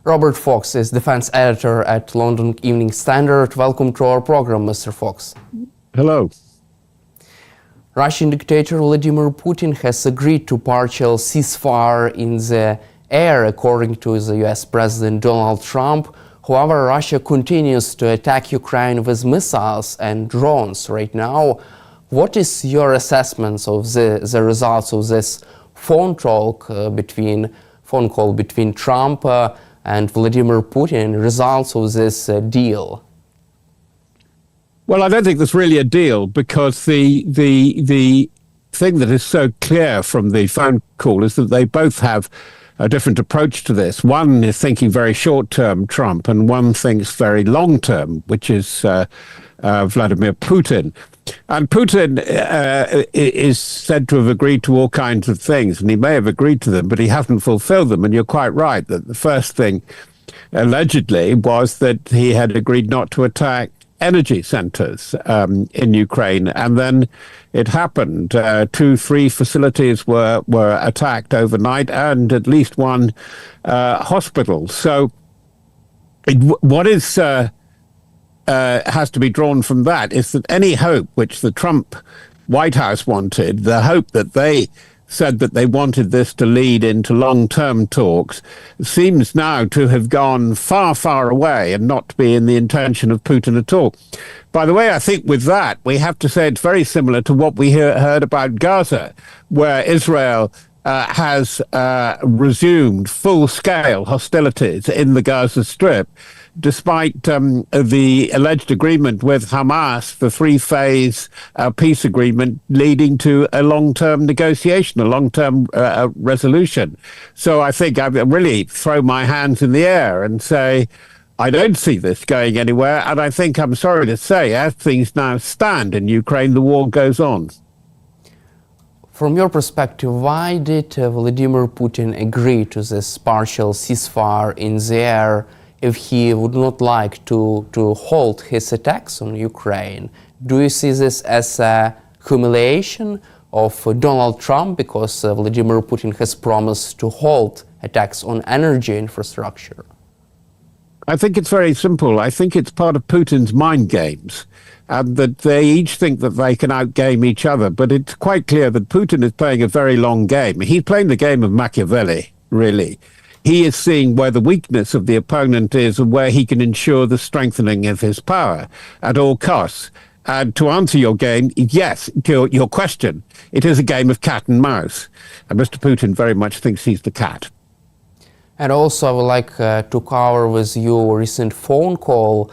Robert Fox is defense editor at London Evening Standard. Welcome to our program, Mr. Fox. Hello. Russian dictator Vladimir Putin has agreed to partial ceasefire in the air, according to the US President Donald Trump. However, Russia continues to attack Ukraine with missiles and drones right now. What is your assessment of the results of this phone call between Trump and Vladimir Putin, results of this deal? Well, I don't think there's really a deal, because the thing that is so clear from the phone call is that they both have a different approach to this. One is thinking very short-term, Trump, and one thinks very long-term, which is Vladimir Putin. And Putin is said to have agreed to all kinds of things, and he may have agreed to them, but he hasn't fulfilled them. And you're quite right that the first thing, allegedly, was that he had agreed not to attack energy centers in Ukraine. And then it happened. 2-3 facilities were attacked overnight, and at least one hospital. So what is has to be drawn from that is that any hope which the Trump White House wanted, the hope that they said that they wanted this to lead into long-term talks, seems now to have gone far, far away and not to be in the intention of Putin at all. By the way, I think with that, we have to say it's very similar to what we heard about Gaza, where Israel has resumed full-scale hostilities in the Gaza Strip, despite the alleged agreement with Hamas, the three-phase peace agreement leading to a long-term negotiation, a long-term resolution. So I think I really throw my hands in the air and say, I don't see this going anywhere. And I think, I'm sorry to say, as things now stand in Ukraine, the war goes on. From your perspective, why did Vladimir Putin agree to this partial ceasefire in the air if he would not like to halt his attacks on Ukraine? Do you see this as a humiliation of Donald Trump, because Vladimir Putin has promised to halt attacks on energy infrastructure? I think it's very simple. I think it's part of Putin's mind games, and that they each think that they can outgame each other. But it's quite clear that Putin is playing a very long game. He's playing the game of Machiavelli, really. He is seeing where the weakness of the opponent is and where he can ensure the strengthening of his power at all costs. And to answer your game, yes, your question, it is a game of cat and mouse. And Mr. Putin very much thinks he's the cat. And also, I would like to cover with you a recent phone call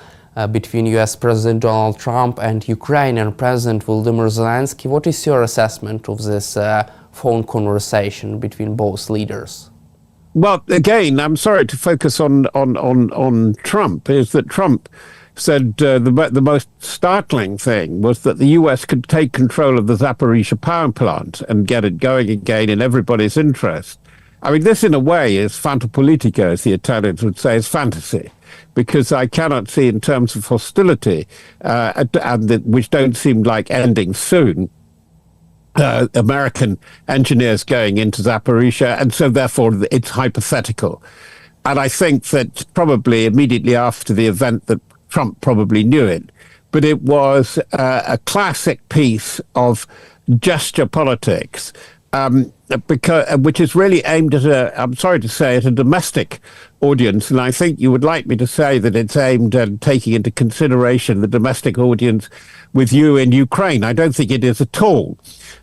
between US President Donald Trump and Ukrainian President Volodymyr Zelensky. What is your assessment of this phone conversation between both leaders? Well, again, I'm sorry to focus on Trump, is that Trump said the most startling thing was that the US could take control of the Zaporizhzhia power plant and get it going again in everybody's interest. I mean, this in a way is fantapolitica, as the Italians would say, is fantasy, because I cannot see in terms of hostility, which don't seem like ending soon, American engineers going into Zaporizhzhia, and so therefore it's hypothetical. And I think that probably immediately after the event that Trump probably knew it, but it was a classic piece of gesture politics, which is really aimed at I'm sorry to say, at a domestic audience. And I think you would like me to say that it's aimed at taking into consideration the domestic audience with you in Ukraine. I don't think it is at all.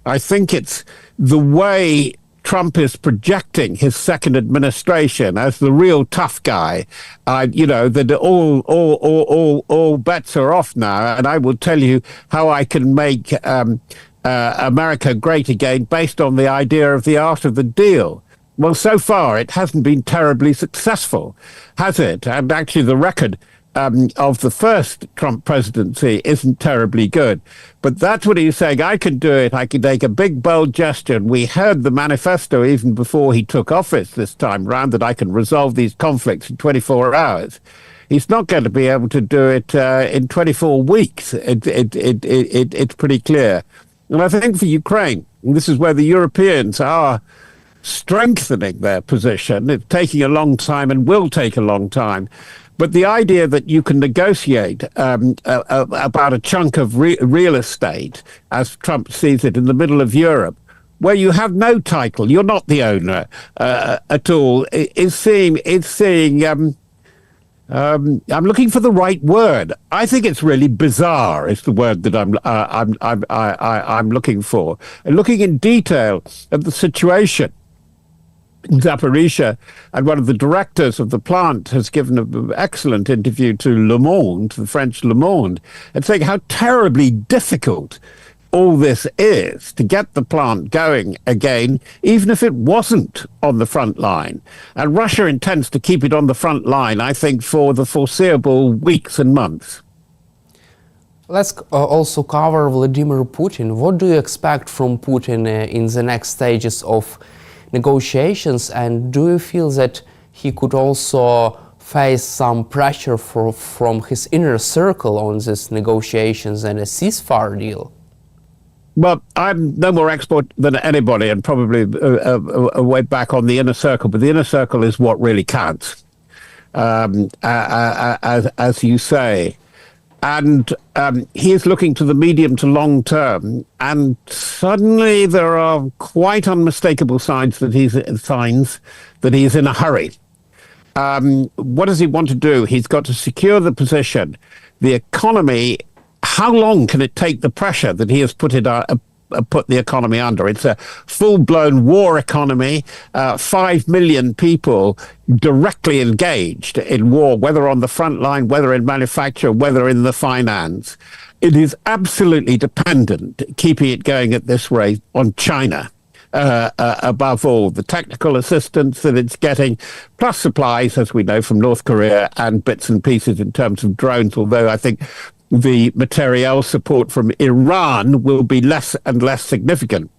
I think it's the way Trump is projecting his second administration as the real tough guy. That all bets are off now, and I will tell you how I can make America great again based on the idea of the art of the deal. Well, so far it hasn't been terribly successful, has it? And actually the record of the first Trump presidency isn't terribly good. But that's what he's saying. I can do it. I can make a big, bold gesture. And we heard the manifesto even before he took office this time round, that I can resolve these conflicts in 24 hours. He's not going to be able to do it in 24 weeks. It's pretty clear. And I think for Ukraine, and this is where the Europeans are strengthening their position. It's taking a long time and will take a long time. But the idea that you can negotiate about a chunk of real estate, as Trump sees it, in the middle of Europe, where you have no title, you're not the owner at all, is seeing. I'm looking for the right word. I think it's really bizarre. Is the word that I'm looking for. And looking in detail at the situation in Zaporizhia, and one of the directors of the plant has given an excellent interview to Le Monde, the French Le Monde, and saying how terribly difficult all this is to get the plant going again, even if it wasn't on the front line. And Russia intends to keep it on the front line, I think, for the foreseeable weeks and months. Let's also cover Vladimir Putin. What do you expect from Putin in the next stages of negotiations, and do you feel that he could also face some pressure from his inner circle on these negotiations and a ceasefire deal? Well, I'm no more expert than anybody, and probably way back on the inner circle, but the inner circle is what really counts, as you say. And he is looking to the medium to long term, and suddenly there are quite unmistakable signs that he's in a hurry. What does he want to do? He's got to secure the position, the economy. How long can it take the pressure that he has put the economy under? It's a full-blown war economy, 5 million people directly engaged in war, whether on the front line, whether in manufacture, whether in the finance. It is absolutely dependent, keeping it going at this rate, on China. Above all, the technical assistance that it's getting, plus supplies, as we know, from North Korea, and bits and pieces in terms of drones, although I think the materiel support from Iran will be less and less significant.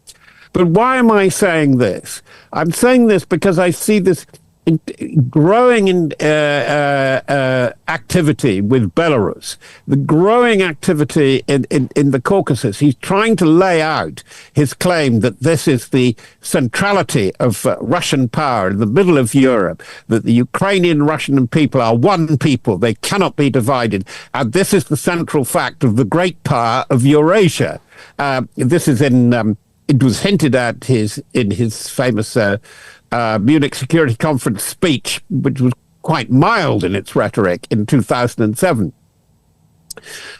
But why am I saying this? I'm saying this because I see this growing activity with Belarus, the growing activity in the Caucasus. He's trying to lay out his claim that this is the centrality of Russian power in the middle of Europe, that the Ukrainian Russian people are one people, they cannot be divided, and this is the central fact of the great power of Eurasia. This is it was hinted at in his famous Munich Security Conference speech, which was quite mild in its rhetoric in 2007.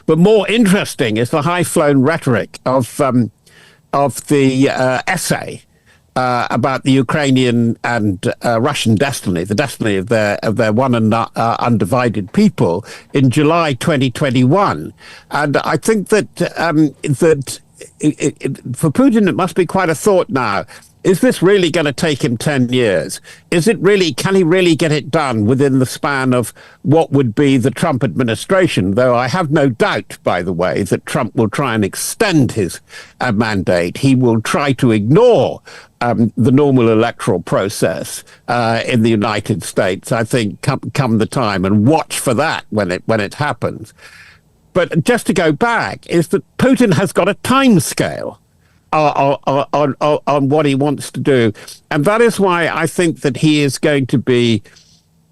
But more interesting is the high-flown rhetoric of the essay about the Ukrainian and Russian destiny, the destiny of their one and undivided people, in July 2021. And I think that for Putin, it must be quite a thought now. Is this really going to take him 10 years? Can he really get it done within the span of what would be the Trump administration? Though I have no doubt, by the way, that Trump will try and extend his mandate. He will try to ignore the normal electoral process in the United States, I think, come the time, and watch for that when it happens. But just to go back, is that Putin has got a time scale on what he wants to do. And that is why I think that he is going to be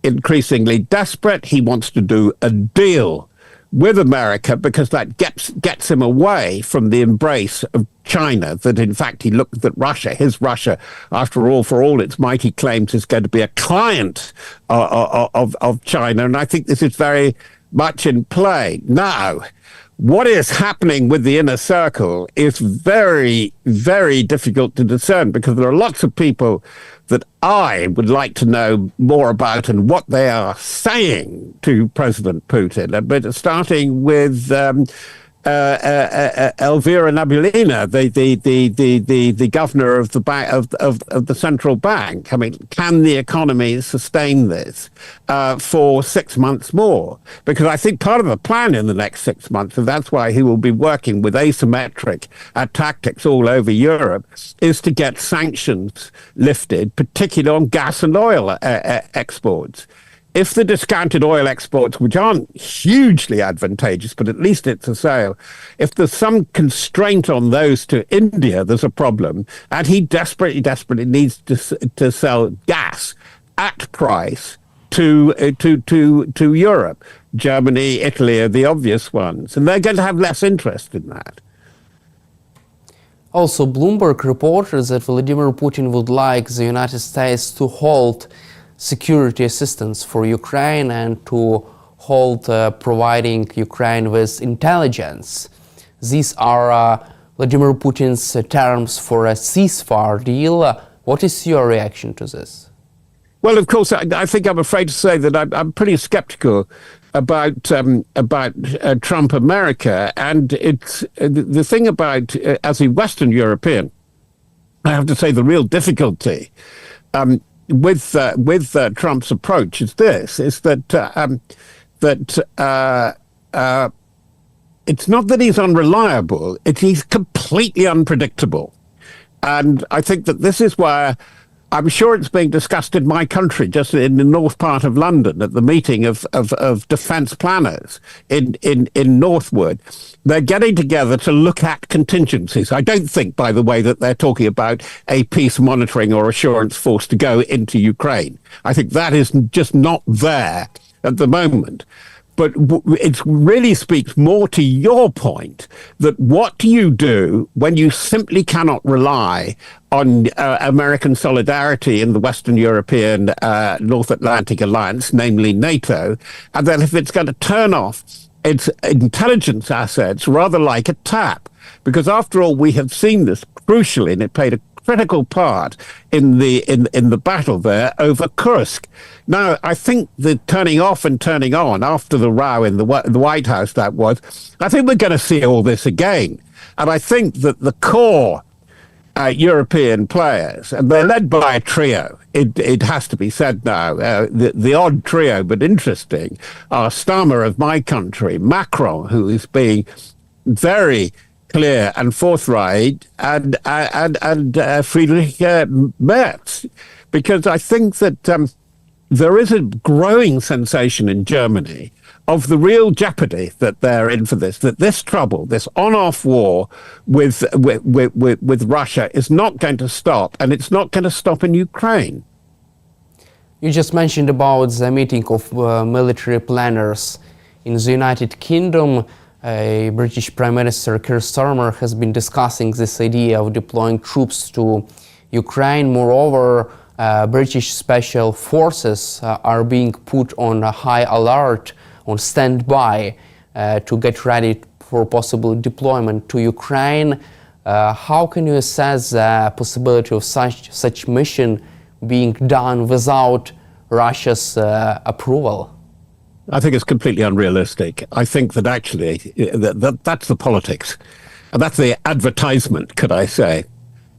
increasingly desperate. He wants to do a deal with America because that gets him away from the embrace of China, that in fact he looked at Russia, his Russia, after all, for all its mighty claims, is going to be a client of China. And I think this is very much in play. Now, what is happening with the inner circle is very, very difficult to discern, because there are lots of people that I would like to know more about and what they are saying to President Putin. But starting with Elvira Nabiullina, the governor of the central bank. I mean, can the economy sustain this for 6 months more? Because I think part of the plan in the next 6 months, and that's why he will be working with asymmetric tactics all over Europe, is to get sanctions lifted, particularly on gas and oil exports. if the discounted oil exports, which aren't hugely advantageous, but at least it's a sale, if there's some constraint on those to India, there's a problem. And he desperately needs to sell gas at price to Europe. Germany, Italy are the obvious ones, and they're going to have less interest in that. Also, Bloomberg reported that Vladimir Putin would like the United States to halt security assistance for Ukraine and to halt providing Ukraine with intelligence. These are Vladimir Putin's terms for a ceasefire deal. What is your reaction to this? Well, of course, I think I'm afraid to say that I'm pretty skeptical about Trump America, and it's the thing about as a Western European, I have to say the real difficulty with Trump's approach is that it's not that he's unreliable; he's completely unpredictable, and I think that this is where. I'm sure it's being discussed in my country, just in the north part of London, at the meeting of defence planners in Northwood. They're getting together to look at contingencies. I don't think, by the way, that they're talking about a peace monitoring or assurance force to go into Ukraine. I think that is just not there at the moment. But it really speaks more to your point that what do you do when you simply cannot rely on American solidarity in the Western European North Atlantic Alliance, namely NATO, and then if it's going to turn off its intelligence assets rather like a tap? Because after all, we have seen this crucially, and it played a critical part in the battle there over Kursk. Now, I think the turning off and turning on after the row in the White House, I think we're going to see all this again. And I think that the core European players, and they're led by a trio, it has to be said now, the odd trio, but interesting, are Starmer of my country, Macron, who is being very clear and forthright, and Friedrich Merz, because I think that there is a growing sensation in Germany of the real jeopardy that they're in for this, that this trouble, this on-off war with Russia is not going to stop, and it's not going to stop in Ukraine. You just mentioned about the meeting of military planners in the United Kingdom. British Prime Minister Keir Starmer has been discussing this idea of deploying troops to Ukraine. Moreover, British special forces are being put on a high alert, on standby, to get ready for possible deployment to Ukraine. How can you assess the possibility of such mission being done without Russia's approval? I think it's completely unrealistic. I think that actually that's the politics. And that's the advertisement, could I say.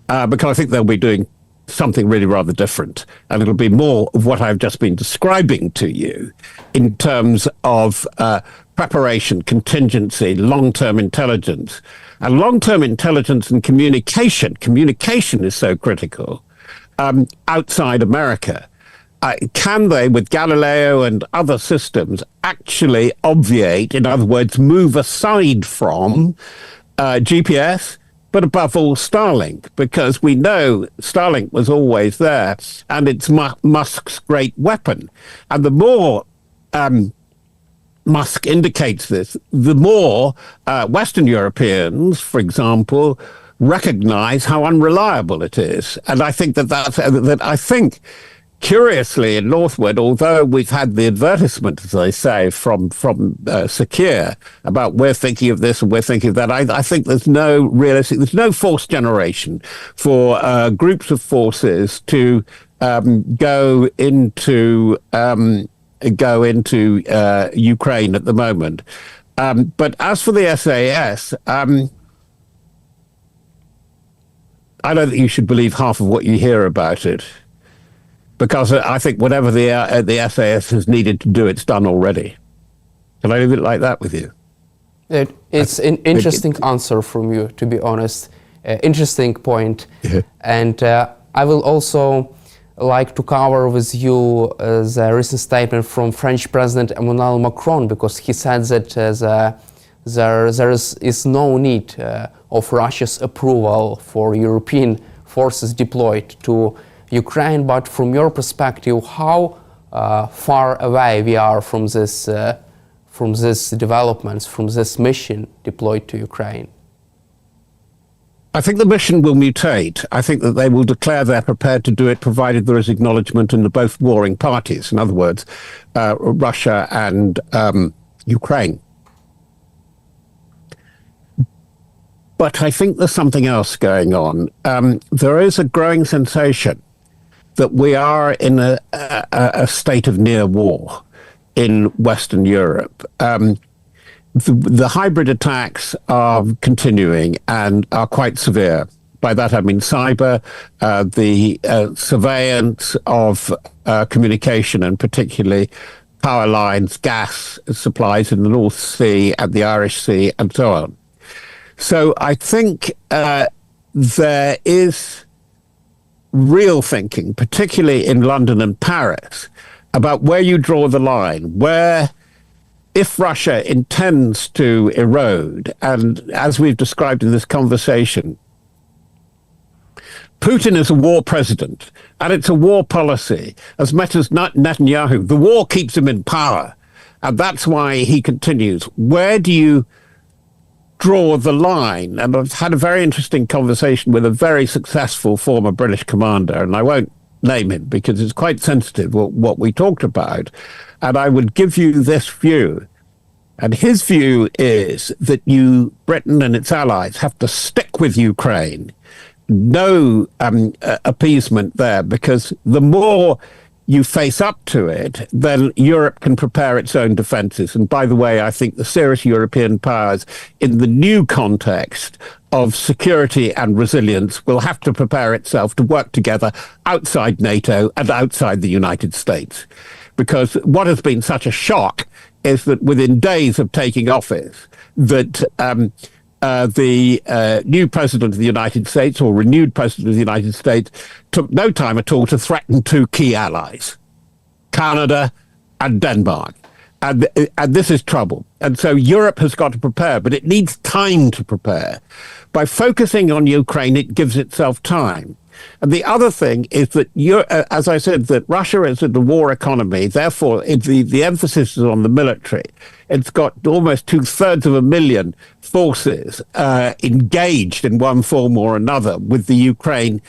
Because I think they'll be doing something really rather different. And it'll be more of what I've just been describing to you in terms of preparation, contingency, long-term intelligence. And long-term intelligence and communication. Communication is so critical outside America. Can they, with Galileo and other systems, actually obviate, in other words, move aside from GPS, but above all Starlink? Because we know Starlink was always there, and it's Musk's great weapon. And the more Musk indicates this, the more Western Europeans, for example, recognize how unreliable it is. And I think curiously, in Northwood, although we've had the advertisement, as I say, from Tkie about we're thinking of this and we're thinking of that, I think there's no forced generation for groups of forces to go into Ukraine at the moment. But as for the SAS, I don't think you should believe half of what you hear about it. Because I think whatever the SAS has needed to do, it's done already. Can I leave it like that with you? It's an interesting answer from you, to be honest. Interesting point. Yeah. And I will also like to cover with you the recent statement from French President Emmanuel Macron, because he said that there is no need of Russia's approval for European forces deployed to Ukraine. But from your perspective, how far away we are from this developments, from this mission deployed to Ukraine? I think the mission will mutate. I think that they will declare they're prepared to do it, provided there is acknowledgement in the both warring parties. In other words, Russia and Ukraine. But I think there's something else going on. There is a growing sensation that we are in a state of near war in Western Europe. The hybrid attacks are continuing and are quite severe. By that I mean cyber, the surveillance of communication, and particularly power lines, gas supplies in the North Sea and the Irish Sea, and so on. So I think there is real thinking, particularly in London and Paris, about where you draw the line, where, if Russia intends to erode, and as we've described in this conversation, Putin is a war president, and it's a war policy. As much as Netanyahu, the war keeps him in power, and that's why he continues. Where do you draw the line? And I've had a very interesting conversation with a very successful former British commander, and I won't name him because it's quite sensitive what we talked about. And I would give you this view. And his view is that Britain and its allies, have to stick with Ukraine. No appeasement there, because the more you face up to it, then Europe can prepare its own defenses. And by the way, I think the serious European powers in the new context of security and resilience will have to prepare itself to work together outside NATO and outside the United States. Because what has been such a shock is that within days of taking office, that the new president of the United States, or renewed president of the United States, took no time at all to threaten two key allies, Canada and Denmark. And this is trouble. And so Europe has got to prepare, but it needs time to prepare. By focusing on Ukraine, it gives itself time. And the other thing is that, as I said, that Russia is a war economy. Therefore, the emphasis is on the military. It's got almost 2/3 forces engaged in one form or another with the Ukraine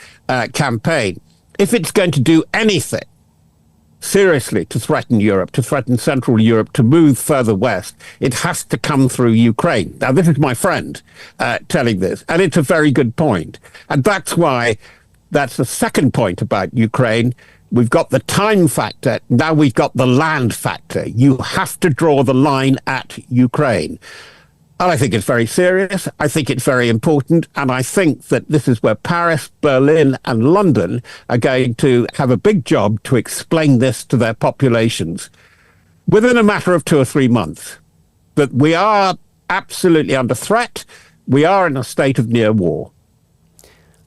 campaign. If it's going to do anything seriously to threaten Europe, to threaten Central Europe, to move further west, it has to come through Ukraine. Now, this is my friend telling this, and it's a very good point. And that's why, that's the second point about Ukraine. We've got the time factor. Now we've got the land factor. You have to draw the line at Ukraine. And I think it's very serious. I think it's very important. And I think that this is where Paris, Berlin, and London are going to have a big job to explain this to their populations within a matter of 2 or 3 months. That we are absolutely under threat. We are in a state of near war.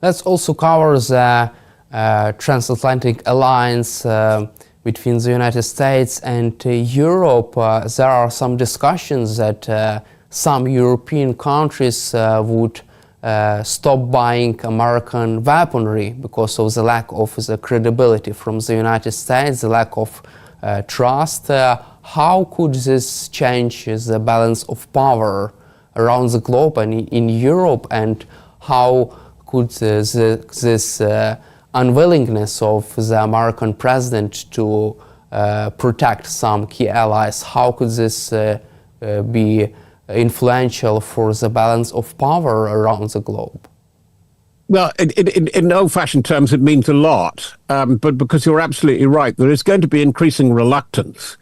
Let's also cover the transatlantic alliance between the United States and Europe. There are some discussions that some European countries would stop buying American weaponry because of the lack of the credibility from the United States, the lack of trust. How could this change the balance of power around the globe and in Europe, and how could this unwillingness of the American president to protect some key allies, how could this be influential for the balance of power around the globe? Well, in old-fashioned terms, it means a lot. But because you're absolutely right, there is going to be increasing reluctance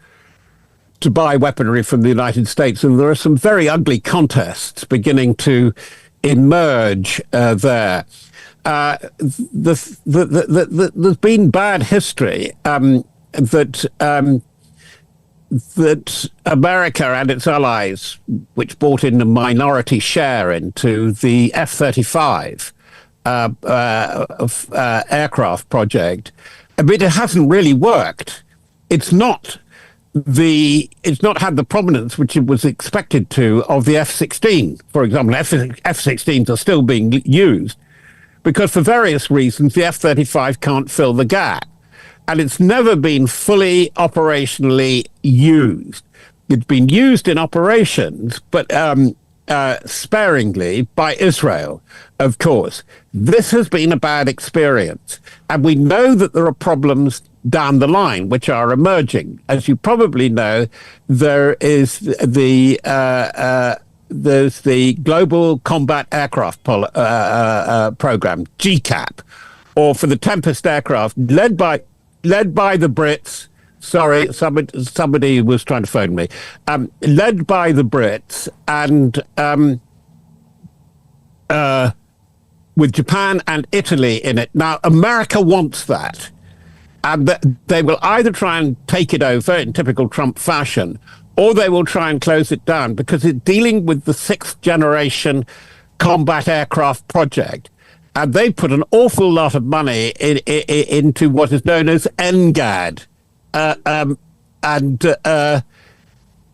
to buy weaponry from the United States. And there are some very ugly contests beginning to emerge there. There's been bad history that America and its allies, which bought in a minority share into the F-35 aircraft project, mean, it hasn't really worked. It's not had the prominence which it was expected to of the F-16, for example. F-16s are still being used because for various reasons the F-35 can't fill the gap. And it's never been fully operationally used. It's been used in operations, but sparingly by Israel, of course. This has been a bad experience. And we know that there are problems down the line which are emerging. As you probably know, there is there's the Global Combat Aircraft Program, GCAP, or for the Tempest aircraft, led by the Brits. Sorry, somebody was trying to phone me. Led by the Brits and with Japan and Italy in it. Now, America wants that. And they will either try and take it over in typical Trump fashion, or they will try and close it down because it's dealing with the sixth generation combat aircraft project. And they put an awful lot of money into what is known as NGAD. The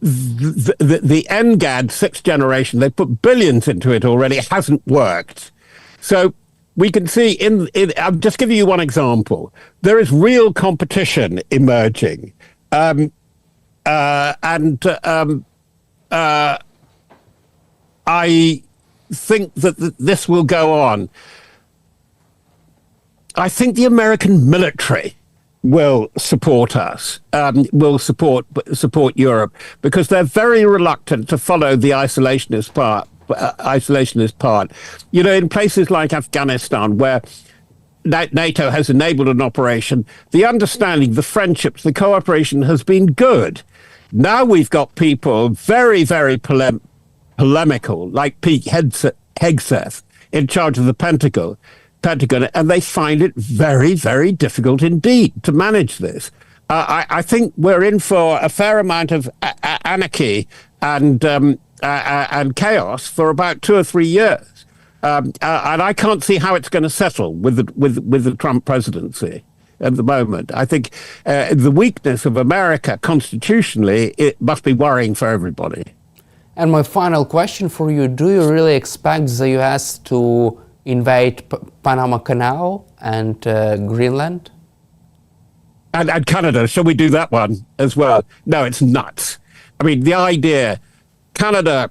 NGAD sixth generation, they put billions into it already. It hasn't worked. So we can see I'm just giving you one example. There is real competition emerging. I think that this will go on. I think the American military will support us, will support Europe, because they're very reluctant to follow the isolationist part. You know, in places like Afghanistan, where NATO has enabled an operation, the understanding, the friendships, the cooperation has been good. Now we've got people very, very polemical, like Pete Hegseth, in charge of the Pentagon, and they find it very, very difficult indeed to manage this. I think we're in for a fair amount of anarchy and chaos for about 2 or 3 years, and I can't see how it's going to settle with the Trump presidency at the moment. I think the weakness of America constitutionally, it must be worrying for everybody. And my final question for you: do you really expect the U.S. to invade Panama Canal and Greenland? And Canada, shall we do that one as well? No, it's nuts. I mean, the idea, Canada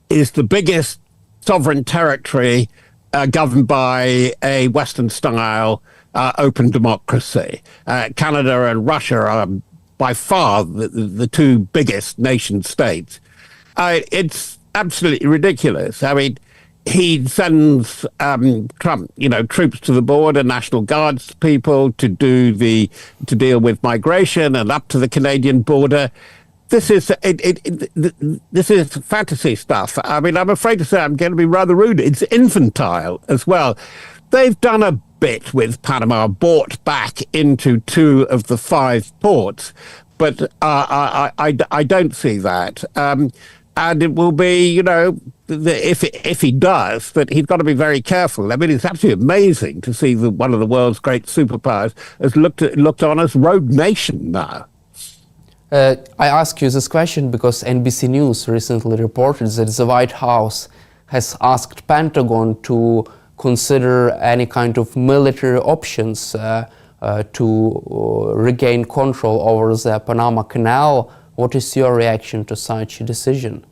is the biggest sovereign territory governed by a Western-style open democracy. Canada and Russia are by far the two biggest nation states. It's absolutely ridiculous. I mean, he sends Trump, troops to the border, National Guards people to deal with migration and up to the Canadian border. This is fantasy stuff. I mean, I'm afraid to say I'm going to be rather rude. It's infantile as well. They've done a bit with Panama, bought back into 2 of the 5 ports, but I don't see that. And it will be, if he does, that he's got to be very careful. I mean, it's absolutely amazing to see one of the world's great superpowers has looked on as rogue nation now. I ask you this question because NBC News recently reported that the White House has asked Pentagon to consider any kind of military options to regain control over the Panama Canal. What is your reaction to such a decision?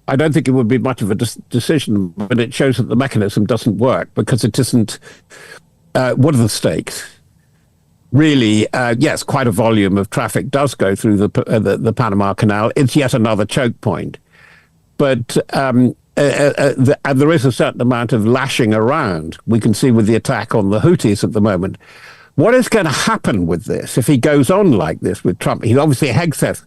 I don't think it would be much of a decision, but it shows that the mechanism doesn't work because it isn't. What are the stakes? Really, yes, quite a volume of traffic does go through the Panama Canal. It's yet another choke point. But and there is a certain amount of lashing around. We can see with the attack on the Houthis at the moment. What is going to happen with this if he goes on like this with Trump? He obviously, Hegseth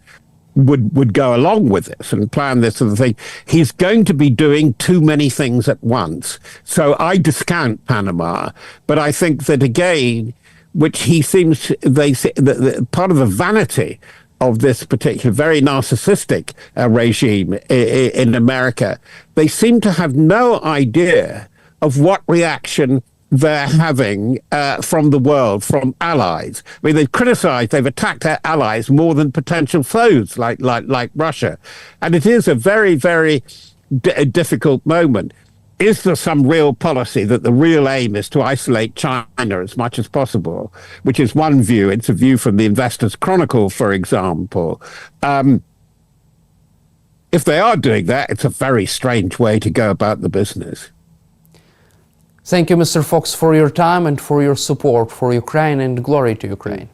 would go along with this and plan this sort of thing. He's going to be doing too many things at once. So I discount Panama, but I think that again, which he seems, they say, part of the vanity of this particular very narcissistic regime in America, they seem to have no idea of what reaction they're having from the world, from allies. I mean, they've attacked their allies more than potential foes like Russia. And it is a very, very difficult moment. Is there some real policy that the real aim is to isolate China as much as possible, which is one view. It's a view from the Investors Chronicle, for example. If they are doing that, it's a very strange way to go about the business. Thank you, Mr. Fox, for your time and for your support for Ukraine, and glory to Ukraine.